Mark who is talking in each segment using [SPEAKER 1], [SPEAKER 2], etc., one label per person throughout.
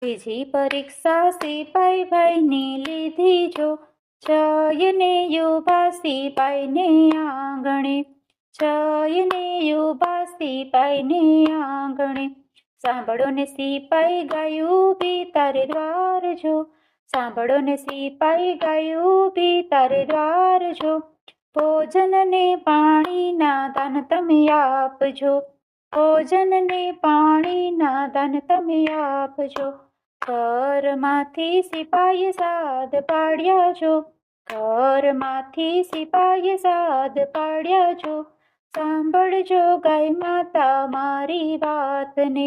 [SPEAKER 1] બીજી પરીક્ષા સિપાઈ ભાઈની લીધી જો, જઈને યુભા સિપાઈને આંગણે, જઈને યુભા સિપાઈને આંગણે. સાંભળો ને સિપાઈ ગાયું બી તારે દ્વાર જો, સાંભળો ને સિપાઈ ગાયું બી તારે દ્વાર જો. ભોજન ને પાણીના દાન તમે આપજો, ભોજન ને પાણીના દાન તમે આપજો. ઘરમાંથી સિપાઈ સાદ પાડ્યા છો, ઘરમાંથી સિપાઈ સાદ પાડ્યા છો. સાંભળજો ગાય માતા મારી વાતને,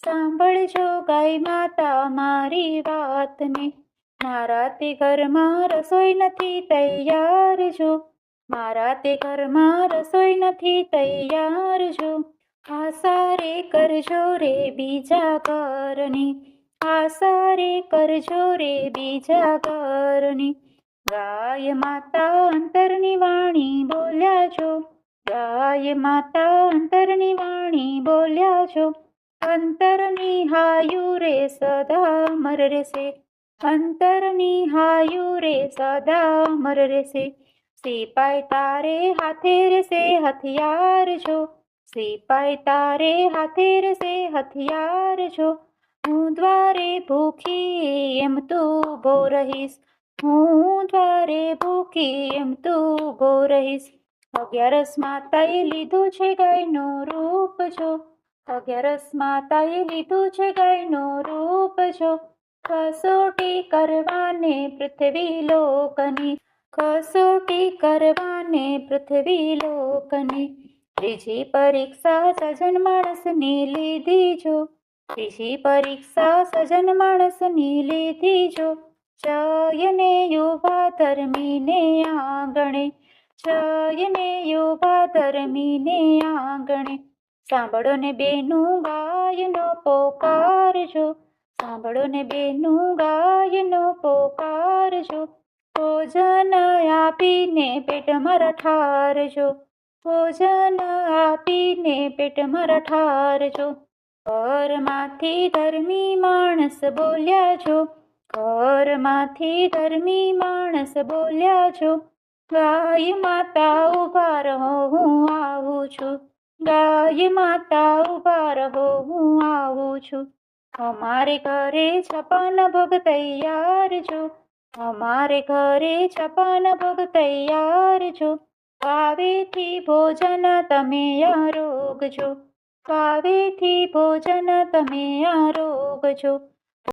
[SPEAKER 1] સાંભળજો ગાય માતા મારી વાતને. મારા તે ઘરમાં રસોઈ નથી તૈયાર જો, મારા તે ઘરમાં રસોઈ નથી તૈયાર જો. આશા રે કરજો રે બીજા ઘરની, આશા રે કરજો રે બીજા ઘરની. ગાય માતા અંતરની વાણી બોલ્યા છો, ગાય માતા અંતરની વાણી બોલ્યા છો. અંતરની હાયુ રે સદા અમર રહેશે, અંતરની હાયુ રે સદા અમર રહેશે. સિપાઈ તારે હાથે રહેશે હથિયાર જો, સિપાઈ તારે હાથે રહેશે હથિયાર જો. હું દ્વારે ભૂખી એમ તું ઊભો રહીશ, હું દ્વારે ભૂખી એમ તું ઊભો રહીશ. 11 માતાએ લીધું છે ગાયનું રૂપ જો, 11 માતાએ લીધું છે ગાયનું રૂપ જો. કસોટી કરવાને પૃથ્વી લોકની, કસોટી કરવાને પૃથ્વી લોકની. ત્રીજી પરીક્ષા સજન માણસની લીધી જો, ત્રીજી પરીક્ષા સજન માણસની લીધી જો. જઈને યુભા ધર્મીને આંગણે, જઈને યુભા ધર્મીને આંગણે. સાંભળો ને બેનું ગાયનો પોકારજો, સાંભળો ને બેનું ગાયનો પોકારજો. ભોજન આપીને પેટમાં રઠારજો, ભોજન આપીને પેટમાં રઠારજો. ઘરમાંથી ધર્મી માણસ બોલ્યા છો, ઘરમાંથી ધર્મી માણસ બોલ્યા છો. ગાય માતા ઊભા રહો હું આવું છું, ગાય માતા ઊભા રહો હું આવું છું. અમારે ઘરે 56 ભોગ તૈયાર જો, અમારે ઘરે 56 ભોગ તૈયાર જો. ભાવેથી ભોજન તમે આરોગજો, ભાવેથી ભોજન તમે આરોગજો.